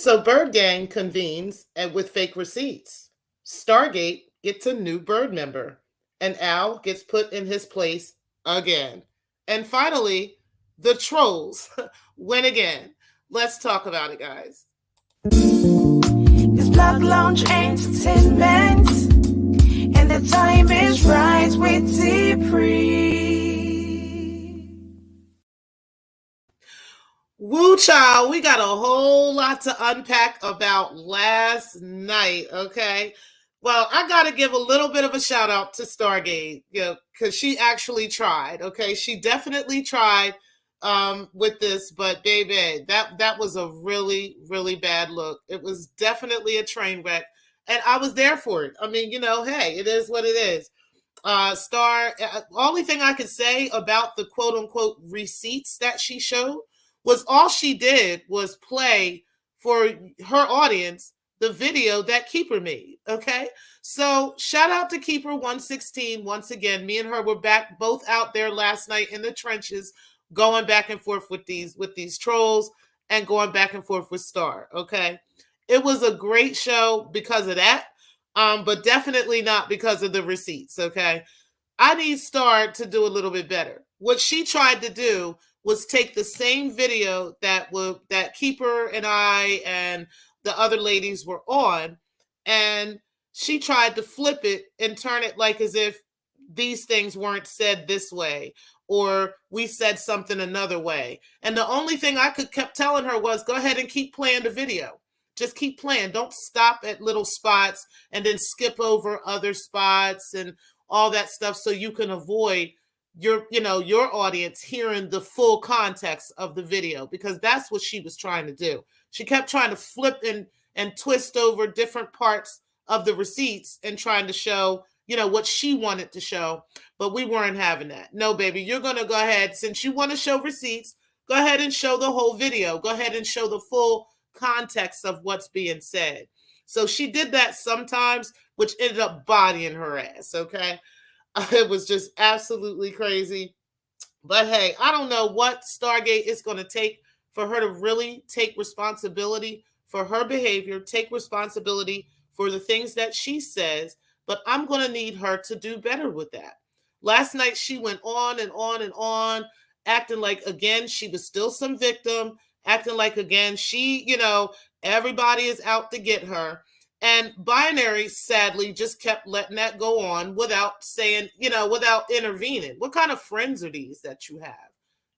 So Bird Gang convenes and with fake receipts. Stargate gets a new bird member. And Al gets put in his place again. And finally, the trolls win again. Let's talk about it, guys. It's Block Lounge Entertainment, and the time is right with T-Pre. Woo child, we got a whole lot to unpack about last night, okay? Well, I got to give a little bit of a shout out to Stargate, because she actually tried, okay? She definitely tried with this, but baby, that was a really, really bad look. It was definitely a train wreck, and I was there for it. I mean, hey, it is what it is. Only thing I could say about the quote unquote receipts that she showed was all she did was play for her audience the video that Keeper made. Okay. So shout out to Keeper 116 once again. Me and her were back both out there last night in the trenches, going back and forth with these trolls and going back and forth with Star. Okay. It was a great show because of that. But definitely not because of the receipts. Okay. I need Star to do a little bit better. What she tried to do was take the same video that Keeper and I and the other ladies were on, and she tried to flip it and turn it like as if these things weren't said this way or we said something another way. And the only thing I could kept telling her was go ahead and keep playing the video. Just keep playing. Don't stop at little spots and then skip over other spots and all that stuff so you can avoid your audience hearing the full context of the video, because that's what she was trying to do. She kept trying to flip and twist over different parts of the receipts and trying to show what she wanted to show, but we weren't having that. No, baby, you're going to go ahead, since you want to show receipts, go ahead and show the whole video. Go ahead and show the full context of what's being said. So she did that sometimes, which ended up bodying her ass, okay? It was just absolutely crazy. But hey, I don't know what Stargate is going to take for her to really take responsibility for her behavior, take responsibility for the things that she says, but I'm going to need her to do better with that. Last night, she went on and on and on, acting like, again, she was still some victim, acting like, again, everybody is out to get her. And Binary, sadly, just kept letting that go on without saying, without intervening. What kind of friends are these that you have?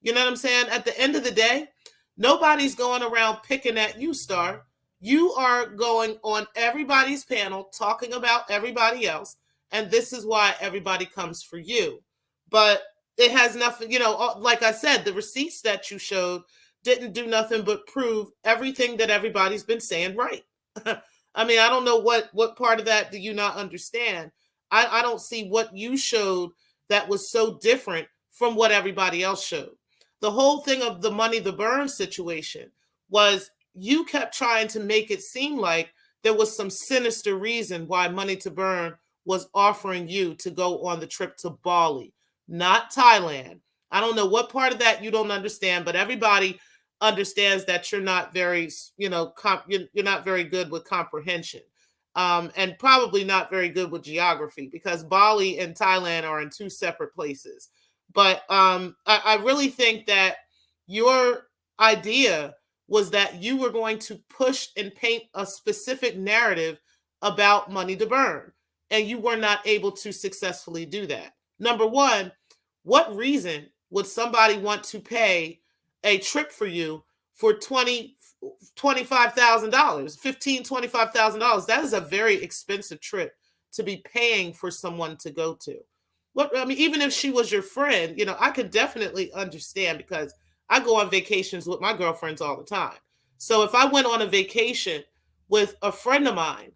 You know what I'm saying? At the end of the day, nobody's going around picking at you, Star. You are going on everybody's panel talking about everybody else. And this is why everybody comes for you. But it has nothing, like I said, the receipts that you showed didn't do nothing but prove everything that everybody's been saying right. I mean, I don't know what part of that do you not understand. I don't see what you showed that was so different from what everybody else showed. The whole thing of the Money the Burn situation was you kept trying to make it seem like there was some sinister reason why Money to Burn was offering you to go on the trip to Bali, not Thailand. I don't know what part of that you don't understand, but everybody understands that you're not very, you're not very good with comprehension, and probably not very good with geography, because Bali and Thailand are in two separate places. But I really think that your idea was that you were going to push and paint a specific narrative about Money to Burn, and you were not able to successfully do that. Number one, what reason would somebody want to pay a trip for you for $25,000, $25,000? That is a very expensive trip to be paying for someone to go to. Even if she was your friend, I could definitely understand, because I go on vacations with my girlfriends all the time. So if I went on a vacation with a friend of mine,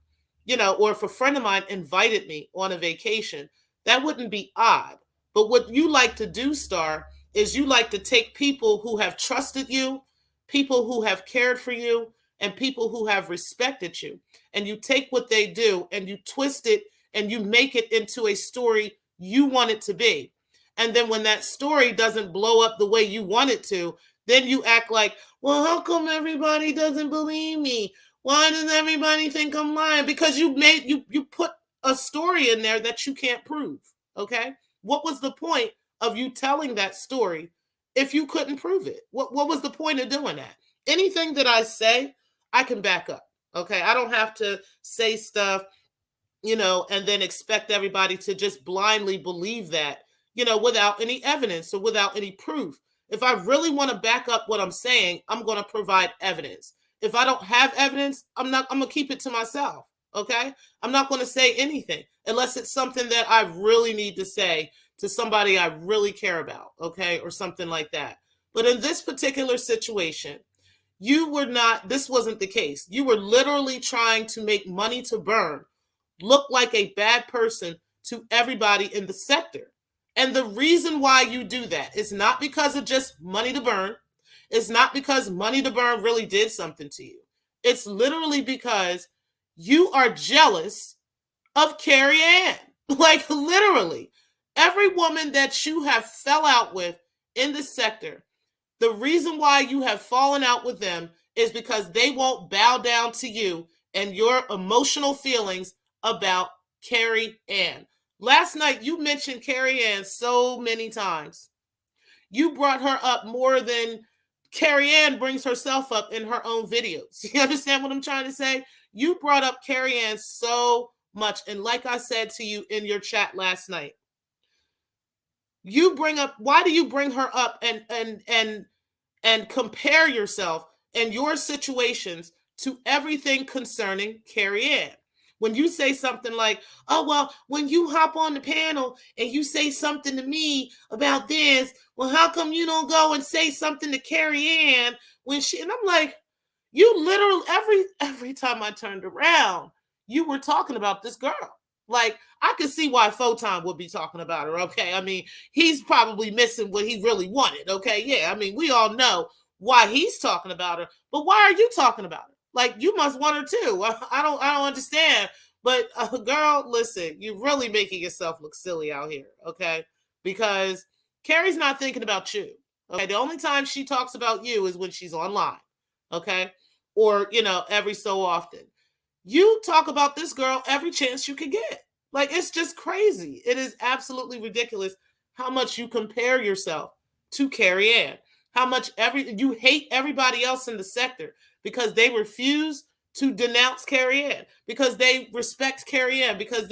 or if a friend of mine invited me on a vacation, that wouldn't be odd. But what you like to do, Star, is you like to take people who have trusted you, people who have cared for you, and people who have respected you. And you take what they do and you twist it and you make it into a story you want it to be. And then when that story doesn't blow up the way you want it to, Then you act like, well, how come everybody doesn't believe me? Why does everybody think I'm lying? Because you put a story in there that you can't prove. Okay? What was the point of you telling that story if you couldn't prove it? What was the point of doing that? Anything that I say, I can back up. Okay? I don't have to say stuff, and then expect everybody to just blindly believe that, without any evidence or without any proof. If I really want to back up what I'm saying, I'm going to provide evidence. If I don't have evidence, I'm going to keep it to myself. Okay? I'm not going to say anything unless it's something that I really need to say to somebody I really care about, okay? Or something like that. But in this particular situation, this wasn't the case. You were literally trying to make money to burn look like a bad person to everybody in the sector. And the reason why you do that is not because of just money to burn. It's not because money to burn really did something to you. It's literally because you are jealous of Carrie Ann. Like, literally, every woman that you have fell out with in the sector, the reason why you have fallen out with them is because they won't bow down to you and your emotional feelings about Carrie Ann. Last night, you mentioned Carrie Ann so many times. You brought her up more than Carrie Ann brings herself up in her own videos. You understand what I'm trying to say? You brought up Carrie Ann so much. And like I said to you in your chat last night, why do you bring her up and compare yourself and your situations to everything concerning Carrie Ann? When you say something like, oh, well, when you hop on the panel and you say something to me about this, well, how come you don't go and say something to Carrie Ann and I'm like, you literally, every time I turned around, you were talking about this girl. Like, I could see why Photon would be talking about her, okay? I mean, he's probably missing what he really wanted, okay? Yeah, I mean, we all know why he's talking about her, but why are you talking about her? Like, you must want her too. I don't understand. But girl, listen, you're really making yourself look silly out here, okay? Because Carrie's not thinking about you. Okay, the only time she talks about you is when she's online, okay? Or, every so often. You talk about this girl every chance you can get. Like, it's just crazy. It is absolutely ridiculous how much you compare yourself to Carrie Ann. How much you hate everybody else in the sector because they refuse to denounce Carrie Ann, because they respect Carrie Ann, because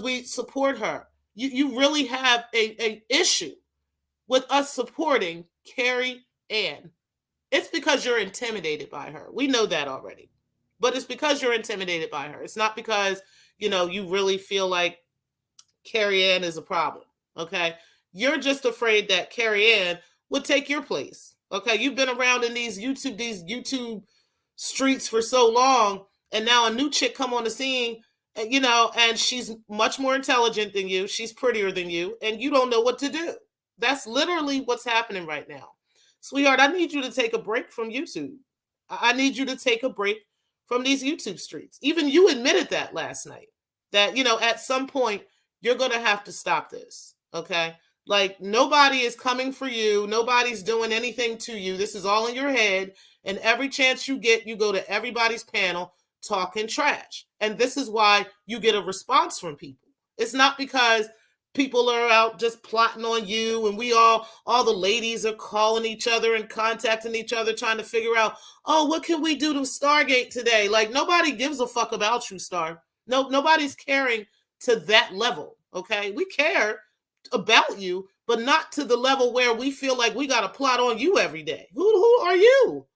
we support her. You really have a issue with us supporting Carrie Ann. It's because you're intimidated by her. We know that already. But it's because you're intimidated by her. It's not because, you really feel like Carrie Ann is a problem. Okay. You're just afraid that Carrie Ann would take your place. Okay. You've been around in these YouTube streets for so long, and now a new chick come on the scene, and she's much more intelligent than you. She's prettier than you, and you don't know what to do. That's literally what's happening right now. Sweetheart, I need you to take a break from YouTube. I need you to take a break from these YouTube streets. Even you admitted that last night. That, at some point, you're going to have to stop this. Okay? Like, nobody is coming for you. Nobody's doing anything to you. This is all in your head. And every chance you get, you go to everybody's panel talking trash. And this is why you get a response from people. It's not because people are out just plotting on you, and all the ladies are calling each other and contacting each other trying to figure out, oh, what can we do to Stargate today? Like, nobody gives a fuck about you, Star. No, nobody's caring to that level. Okay, we care about you, but not to the level where we feel like we got to plot on you every day. Who are you?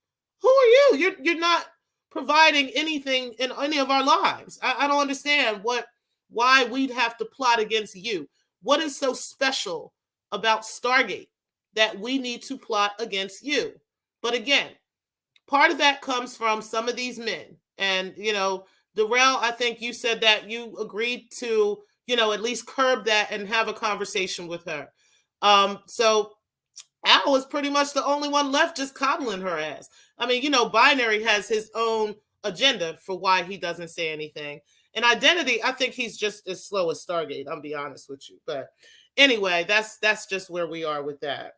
Who are you? You're not providing anything in any of our lives. I don't understand why we'd have to plot against you. What is so special about Stargate that we need to plot against you? But again, part of that comes from some of these men. And, Darrell, I think you said that you agreed to, at least curb that and have a conversation with her. So Al was pretty much the only one left just coddling her ass. I mean, Binary has his own agenda for why he doesn't say anything. And Identity, I think he's just as slow as Stargate, I'll be honest with you. But anyway, that's just where we are with that.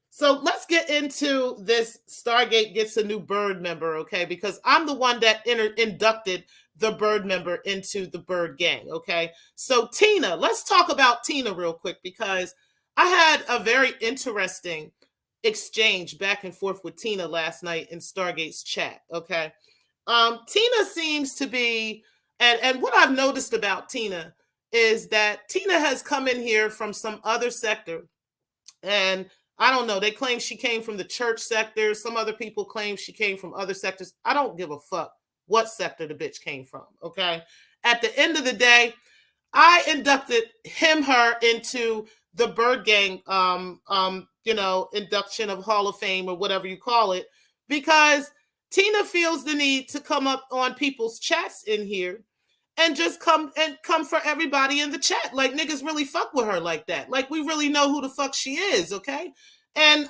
So let's get into this. Stargate gets a new bird member, okay? Because I'm the one that inducted the bird member into the bird gang, okay? So Tina, let's talk about Tina real quick because I had a very interesting exchange back and forth with Tina last night in Stargate's chat, okay? Tina seems to be, and what I've noticed about Tina is that Tina has come in here from some other sector, and I don't know. They claim she came from the church sector. Some other people claim she came from other sectors. I don't give a fuck what sector the bitch came from. Okay. At the end of the day, I inducted her into the Bird Gang, induction of Hall of Fame or whatever you call it, because Tina feels the need to come up on people's chats in here and just come for everybody in the chat. Like niggas really fuck with her like that. Like we really know who the fuck she is, okay? And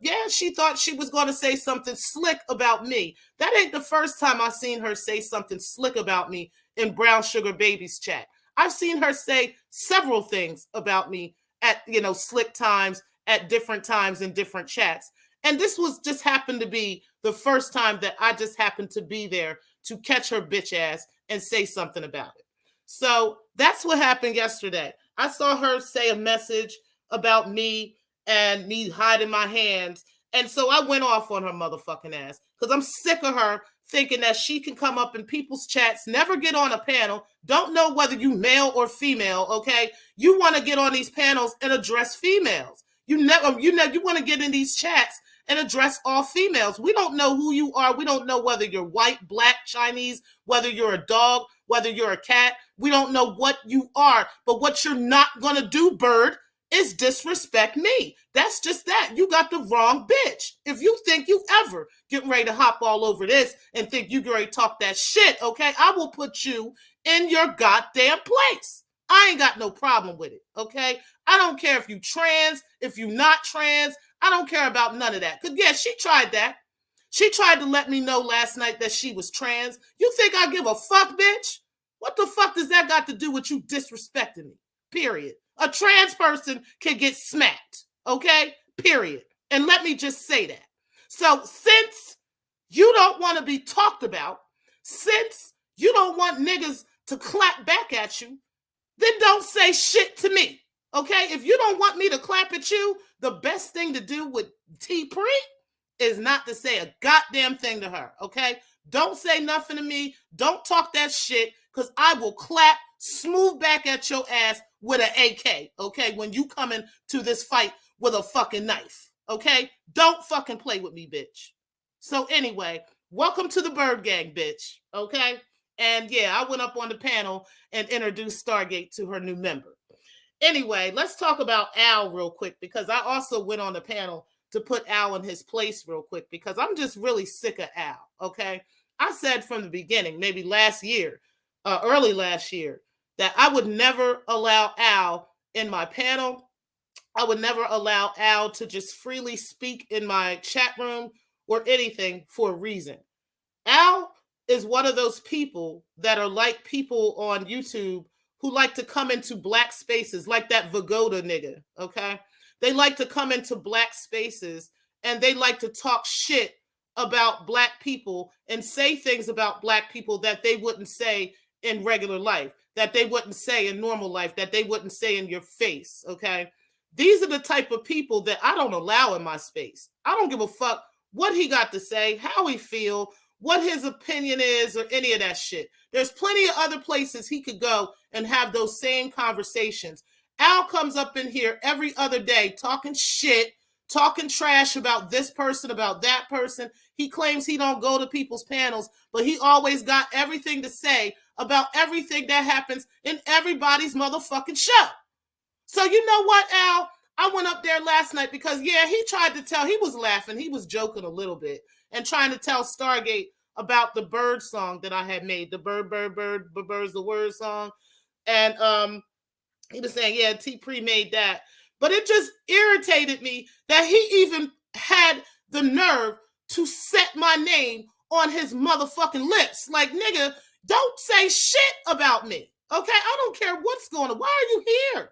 yeah, she thought she was gonna say something slick about me. That ain't the first time I seen her say something slick about me in Brown Sugar Baby's chat. I've seen her say several things about me at slick times at different times in different chats. And this was just happened to be the first time that I just happened to be there to catch her bitch ass and say something about it. So that's what happened yesterday. I saw her say a message about me and me hiding my hands. And so I went off on her motherfucking ass because I'm sick of her thinking that she can come up in people's chats, never get on a panel, don't know whether you male or female, okay? You want to get on these panels and address females. You want to get in these chats and address all females. We don't know who you are. We don't know whether you're white, black, Chinese, whether you're a dog, whether you're a cat. We don't know what you are. But what you're not going to do, bird, is disrespect me. That's just that. You got the wrong bitch. If you think you ever getting ready to hop all over this and think you ready to talk that shit, okay, I will put you in your goddamn place. I ain't got no problem with it, okay? I don't care if you trans, if you not trans. I don't care about none of that. Because, yeah, she tried that. She tried to let me know last night that she was trans. You think I give a fuck, bitch? What the fuck does that got to do with you disrespecting me? Period. A trans person can get smacked, okay? Period. And let me just say that. So since you don't want to be talked about, since you don't want niggas to clap back at you, then don't say shit to me, okay? If you don't want me to clap at you, the best thing to do with T-Pre is not to say a goddamn thing to her, okay? Don't say nothing to me. Don't talk that shit, because I will clap smooth back at your ass with an AK, okay? When you come into this fight with a fucking knife, okay? Don't fucking play with me, bitch. So anyway, welcome to the Bird Gang, bitch, okay? And yeah, I went up on the panel and introduced Stargate to her new member. Anyway, let's talk about Al real quick, because I also went on the panel to put Al in his place real quick, because I'm just really sick of Al, okay? I said from the beginning, maybe last year, early last year, that I would never allow Al in my panel. I would never allow Al to just freely speak in my chat room or anything for a reason. Al is one of those people that are like people on YouTube who like to come into black spaces, like that Vagoda nigga, okay? They like to come into black spaces and they like to talk shit about black people and say things about black people that they wouldn't say in regular life, that they wouldn't say in normal life, that they wouldn't say in your face, okay? These are the type of people that I don't allow in my space. I don't give a fuck what he got to say, how he feel, what his opinion is, or any of that shit. There's plenty of other places he could go and have those same conversations. Al comes up in here every other day talking shit, talking trash about this person, about that person. He claims he don't go to people's panels, but he always got everything to say about everything that happens in everybody's motherfucking show. So you know what, Al? I went up there last night because, yeah, he tried to tell, he was laughing, he was joking a little bit and trying to tell Stargate about the bird song that I had made, the bird, bird's the word song. And he was saying, yeah, T-Pre made that. But it just irritated me that he even had the nerve to set my name on his motherfucking lips. Like, nigga, don't say shit about me, okay? I don't care what's going on. Why are you here?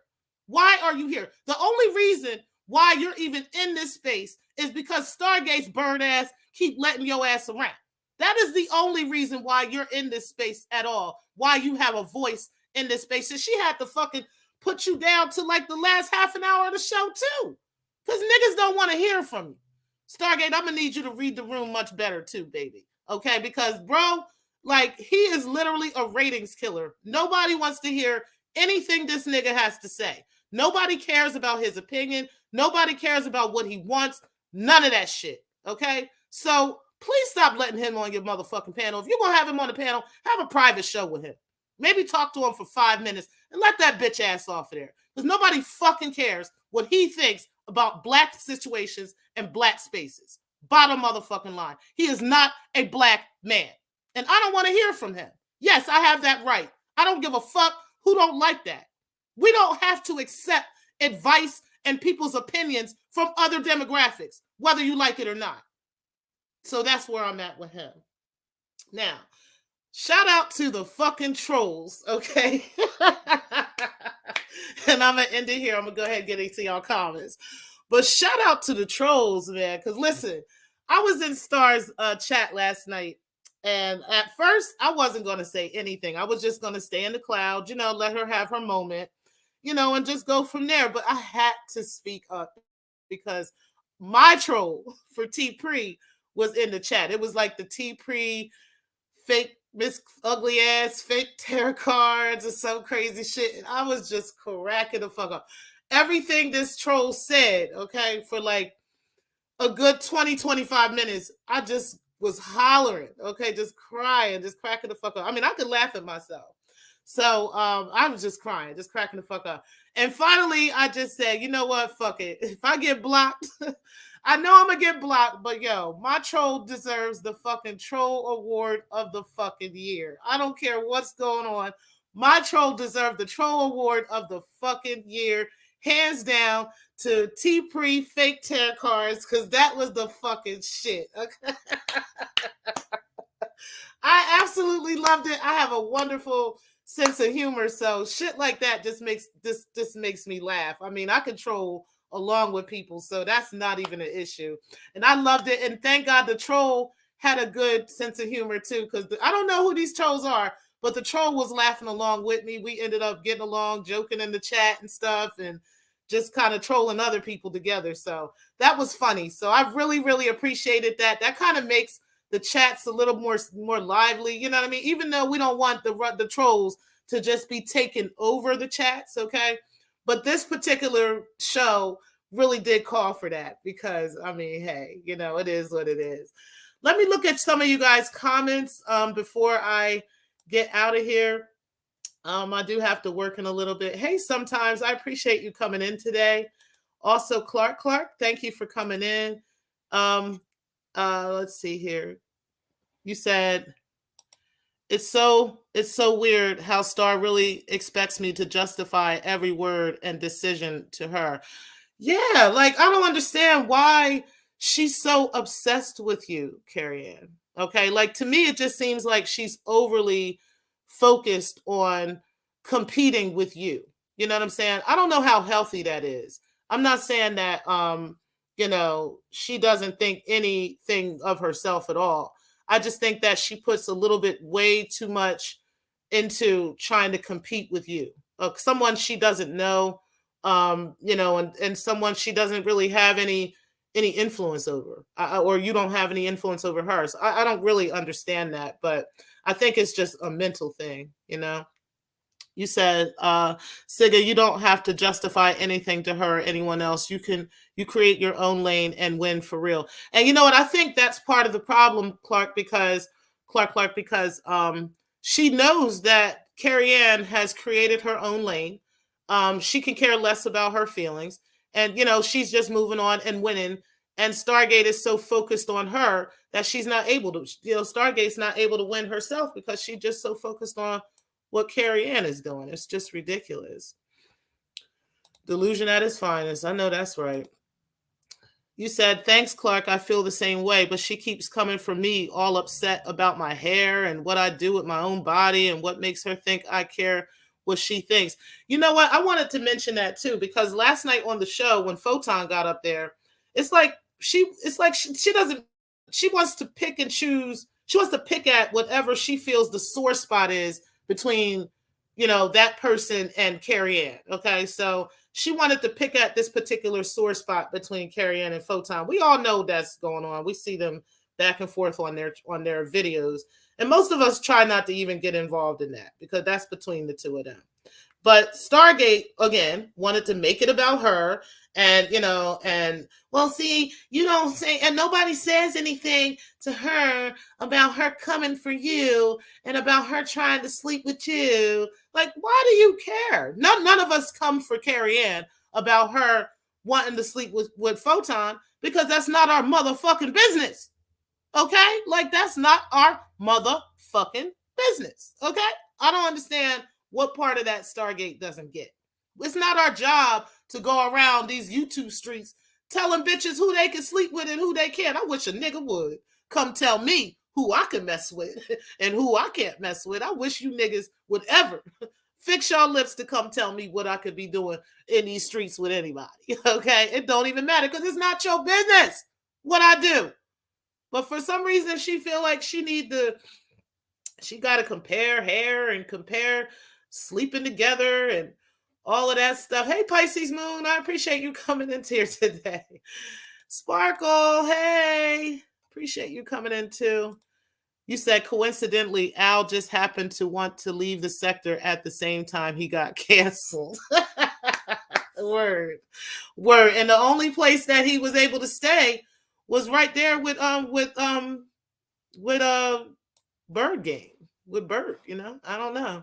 Why are you here? The only reason why you're even in this space is because Stargate's bird ass keep letting your ass around. That is the only reason why you're in this space at all. Why you have a voice in this space. And she had to fucking put you down to like the last half an hour of the show too. Because niggas don't want to hear from you. Stargate, I'm gonna need you to read the room much better too, baby. Okay, because bro, like he is literally a ratings killer. Nobody wants to hear anything this nigga has to say. Nobody cares about his opinion. Nobody cares about what he wants. None of that shit. Okay, so please stop letting him on your motherfucking panel. If you're gonna have him on the panel, have a private show with him. Maybe talk to him for 5 minutes and let that bitch ass off of there. Because nobody fucking cares what he thinks about black situations and black spaces. Bottom motherfucking line. He is not a black man. And I don't want to hear from him. Yes, I have that right. I don't give a fuck who don't like that. We don't have to accept advice and people's opinions from other demographics, whether you like it or not. So that's where I'm at with him. Now, shout out to the fucking trolls, okay? And I'm going to end it here. I'm going to go ahead and get into y'all comments. But shout out to the trolls, man. Because listen, I was in Star's chat last night. And at first, I wasn't going to say anything. I was just going to stay in the cloud, let her have her moment, and just go from there. But I had to speak up because my troll for T Pre was in the chat. It was like the T Pre fake Miss Ugly Ass, fake tarot cards and some crazy shit. And I was just cracking the fuck up. Everything this troll said, okay, for like a good 20, 25 minutes, I just was hollering, okay, just crying, just cracking the fuck up. I mean, I could laugh at myself. So I was just crying, just cracking the fuck up. And finally, I just said, you know what? Fuck it. If I get blocked, I know I'm going to get blocked, but yo, my troll deserves the fucking troll award of the fucking year. I don't care what's going on. My troll deserved the troll award of the fucking year. Hands down to T Pre fake tarot cards, because that was the fucking shit. Okay. I absolutely loved it. I have a wonderful sense of humor, so shit like that just makes me laugh. I mean, I control along with people, so that's not even an issue. And I loved it, and thank God the troll had a good sense of humor too, because I don't know who these trolls are, but the troll was laughing along with me. We ended up getting along, joking in the chat and stuff, and just kind of trolling other people together. So that was funny. So I really, really appreciated that. That kind of makes the chats a little more lively. You know what I mean? Even though we don't want the trolls to just be taking over the chats, okay? But this particular show really did call for that because, I mean, hey, it is what it is. Let me look at some of you guys' comments before I get out of here. I do have to work in a little bit. Hey, sometimes I appreciate you coming in today. Also, Clark, thank you for coming in. Let's see here. You said it's so weird how Star really expects me to justify every word and decision to her. Yeah, like I don't understand why she's so obsessed with you, Carrie Ann. Okay, like to me, it just seems like she's overly focused on competing with you. You know what I'm saying? I don't know how healthy that is. I'm not saying that she doesn't think anything of herself at all. I just think that she puts a little bit way too much into trying to compete with you. Someone she doesn't know, and someone she doesn't really have any influence over, or you don't have any influence over her. So I don't really understand that, but I think it's just a mental thing, You said, Siga, you don't have to justify anything to her or anyone else. You create your own lane and win for real. And you know what? I think that's part of the problem, Clark, because she knows that Carrie Ann has created her own lane. She can care less about her feelings. And, she's just moving on and winning. And Stargate is so focused on her that she's not able to, Stargate's not able to win herself because she's just so focused on what Carrie Ann is doing. It's just ridiculous. Delusion at its finest. I know that's right. You said, thanks, Clark. I feel the same way, but she keeps coming for me all upset about my hair and what I do with my own body and what makes her think I care what she thinks. You know what? I wanted to mention that too, because last night on the show when Photon got up there, she doesn't, she wants to pick and choose. She wants to pick at whatever she feels the sore spot is between, that person and Carrie Ann. Okay. So she wanted to pick at this particular sore spot between Carrie Ann and Photon. We all know that's going on. We see them back and forth on their videos. And most of us try not to even get involved in that because that's between the two of them. But Stargate, again, wanted to make it about her. And well, see, you don't say, and nobody says anything to her about her coming for you and about her trying to sleep with you. Like, why do you care? None of us come for Carrie Ann about her wanting to sleep with Photon because that's not our motherfucking business. Okay? Like, that's not our motherfucking business. Okay? I don't understand what part of that Stargate doesn't get. It's not our job to go around these YouTube streets telling bitches who they can sleep with and who they can't. I wish a nigga would come tell me who I can mess with and who I can't mess with. I wish you niggas would ever fix your lips to come tell me what I could be doing in these streets with anybody. Okay? It don't even matter because it's not your business what I do. But for some reason, she feel like she got to compare hair and compare sleeping together and all of that stuff. Hey, Pisces Moon, I appreciate you coming in here today. Sparkle, hey, appreciate you coming in too. You said coincidentally, Al just happened to want to leave the sector at the same time he got canceled. Word. And the only place that he was able to stay was right there with Bird game with Bird. I don't know.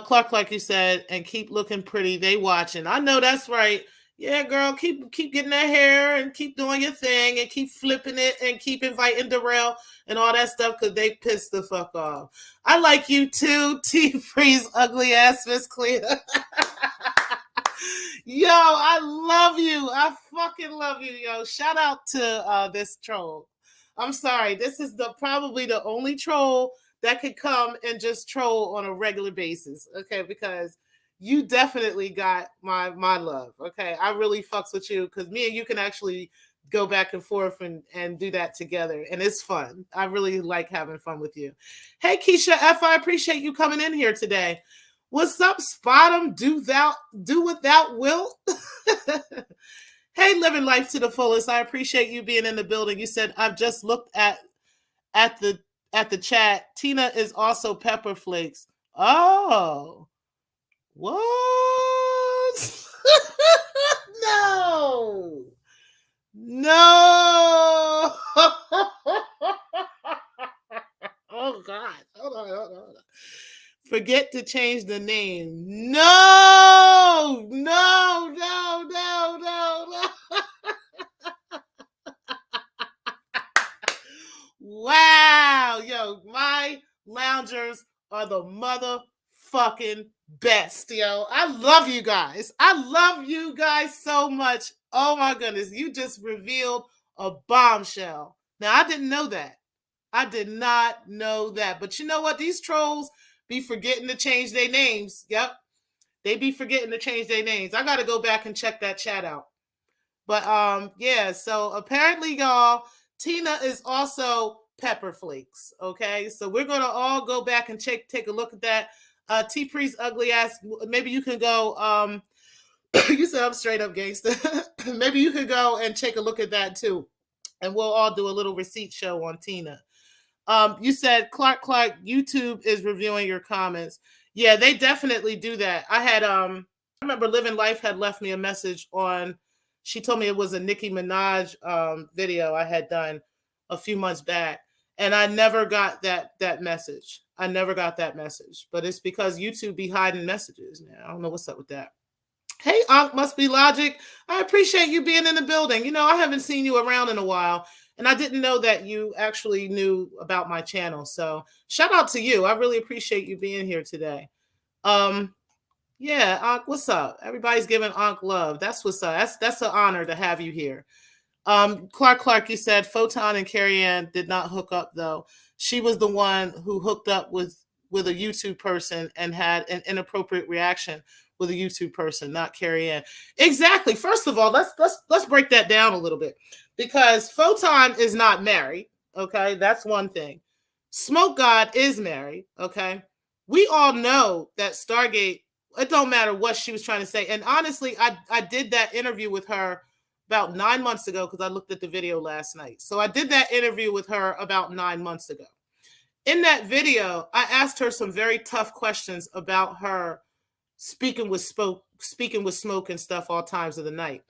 Clark, like you said, and keep looking pretty. They watching. I know that's right. Yeah, girl, keep getting that hair and keep doing your thing and keep flipping it and keep inviting Darrell and all that stuff because they pissed the fuck off. I like you too, T-Freeze, ugly ass Miss Clea. Yo, I love you. I fucking love you, yo. Shout out to this troll. I'm sorry. This is probably the only troll that could come and just troll on a regular basis. Okay, because you definitely got my love. Okay. I really fucks with you because me and you can actually go back and forth and do that together. And it's fun. I really like having fun with you. Hey, Keisha F, I appreciate you coming in here today. What's up, Spot'em? Do without Wilt. Hey, living life to the fullest. I appreciate you being in the building. You said I've just looked at the chat. Tina is also Pepper Flakes. Oh, what? No. Oh God. Hold on. Forget to change the name. No. Wow. Yo, my loungers are the motherfucking best, yo. I love you guys. I love you guys so much. Oh my goodness. You just revealed a bombshell. Now, I didn't know that. I did not know that. But you know what? These trolls be forgetting to change their names. Yep. They be forgetting to change their names. I got to go back and check that chat out. But yeah, so apparently, y'all, Tina is also Pepper Flakes. Okay. So we're going to all go back and take a look at that. T-Priest ugly ass. Maybe you can go. You said I'm straight up gangster. Maybe you could go and take a look at that too. And we'll all do a little receipt show on Tina. You said Clark, YouTube is reviewing your comments. Yeah, they definitely do that. I remember Living Life had left me a message on, she told me it was a Nicki Minaj video I had done a few months back. And I never got that message. I never got that message. But it's because YouTube be hiding messages now. I don't know what's up with that. Hey, Ankh Must Be Logic. I appreciate you being in the building. I haven't seen you around in a while. And I didn't know that you actually knew about my channel. So shout out to you. I really appreciate you being here today. Yeah, Ankh, what's up? Everybody's giving Ankh love. That's what's up. That's an honor to have you here. Clark, you said Photon and Carrie Ann did not hook up though. She was the one who hooked up with with a YouTube person and had an inappropriate reaction with a YouTube person, not Carrie Ann. Exactly. First of all, let's break that down a little bit, because Photon is not married. Okay, that's one thing. Smoke God is married. Okay, we all know that Stargate. It don't matter what she was trying to say. And honestly, I did that interview with her about 9 months ago, because I looked at the video last night. So I did that interview with her about 9 months ago. In that video, I asked her some very tough questions about her speaking with smoke and stuff all times of the night.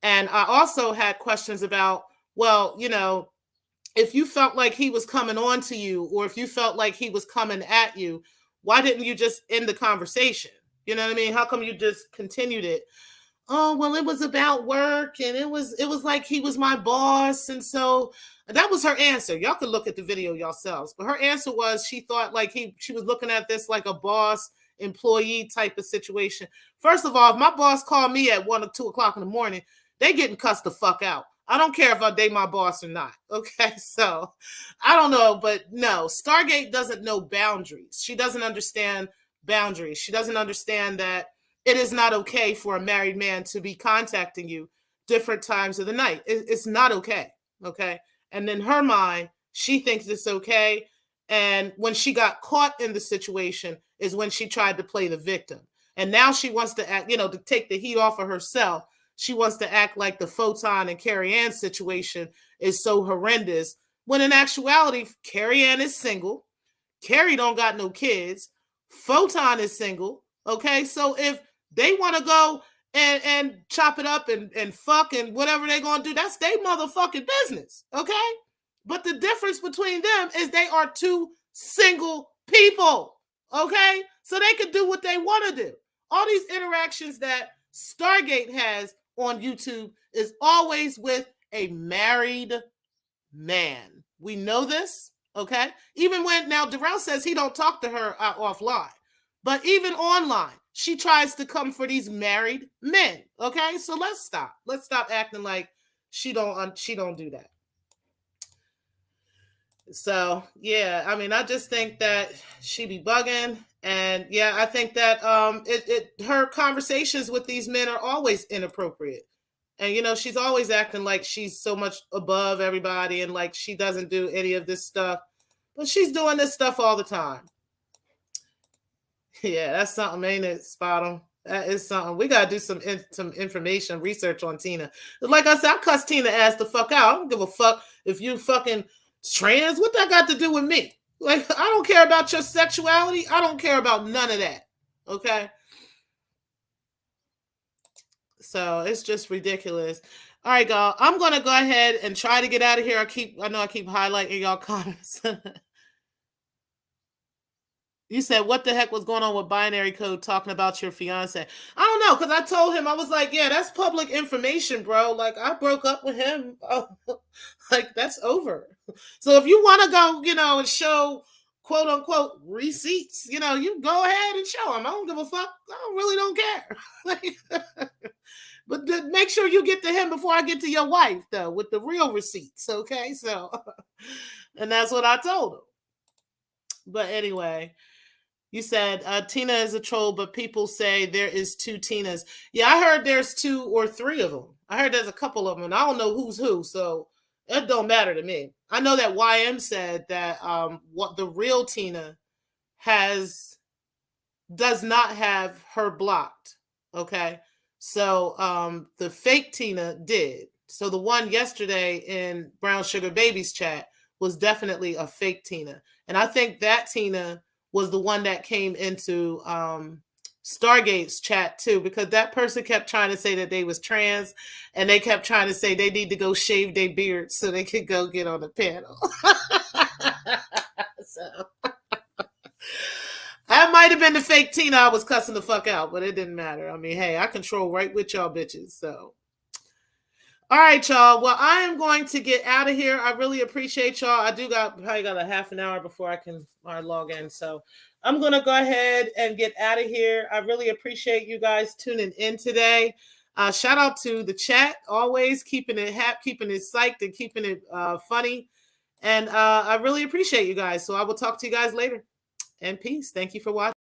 And I also had questions about, well, if you felt like he was coming on to you, or if you felt like he was coming at you, why didn't you just end the conversation? You know what I mean? How come you just continued it? Oh, well, it was about work, and it was like he was my boss. And so that was her answer. Y'all can look at the video yourselves, but her answer was she thought like she was looking at this like a boss employee type of situation. First of all, if my boss called me at 1 or 2 o'clock in the morning, they getting cussed the fuck out. I don't care if they my boss or not. Okay, so I don't know, but no, Stargate doesn't know boundaries. She doesn't understand boundaries. She doesn't understand that it is not okay for a married man to be contacting you different times of the night. It's not okay. Okay. And in her mind, she thinks it's okay. And when she got caught in the situation is when she tried to play the victim. And now she wants to act, to take the heat off of herself. She wants to act like the Photon and Carrie Ann situation is so horrendous, when in actuality, Carrie Ann is single. Carrie don't got no kids. Photon is single. Okay. So if they want to go and chop it up and fuck and whatever they're going to do, that's their motherfucking business. Okay. But the difference between them is they are two single people. Okay. So they can do what they want to do. All these interactions that Stargate has on YouTube is always with a married man. We know this. Okay. Even when now Darrell says he don't talk to her offline, but even online, she tries to come for these married men. Okay. So let's stop. Let's stop acting like she don't do that. So yeah, I mean, I just think that she be bugging, and yeah, I think that her conversations with these men are always inappropriate, and she's always acting like she's so much above everybody, and like she doesn't do any of this stuff, but she's doing this stuff all the time. Yeah, that's something, ain't it, Spot'em? That is something. We gotta do some information research on Tina. Like I said, I cuss Tina ass the fuck out. I don't give a fuck if you fucking trans. What that got to do with me? Like, I don't care about your sexuality. I don't care about none of that. Okay. So it's just ridiculous. All right, y'all. I'm gonna go ahead and try to get out of here. I know I keep highlighting y'all comments. You said, what the heck was going on with binary code talking about your fiance? I don't know, because I told him, I was like, yeah, that's public information, bro. Like, I broke up with him. Oh, like, that's over. So if you want to go, and show quote unquote receipts, you go ahead and show them. I don't give a fuck. I really don't care. But make sure you get to him before I get to your wife, though, with the real receipts. Okay. So, and that's what I told him. But anyway, you said Tina is a troll, but people say there is two Tinas. Yeah, I heard there's 2 or 3 of them. I heard there's a couple of them, and I don't know who's who, so it don't matter to me. I know that YM said that what the real Tina does not have her blocked. Okay, so the fake Tina did. So the one yesterday in Brown Sugar Baby's chat was definitely a fake Tina, and I think that Tina was the one that came into Stargate's chat too, because that person kept trying to say that they was trans, and they kept trying to say they need to go shave their beards so they could go get on the panel. So that might have been the fake Tina I was cussing the fuck out, but it didn't matter. I mean, hey, I control right with y'all bitches, so. All right, y'all. Well, I am going to get out of here. I really appreciate y'all. I probably got a half an hour before I can log in. So I'm going to go ahead and get out of here. I really appreciate you guys tuning in today. Shout out to the chat, always keeping it keeping it psyched and keeping it funny. And I really appreciate you guys. So I will talk to you guys later. and peace. Thank you for watching.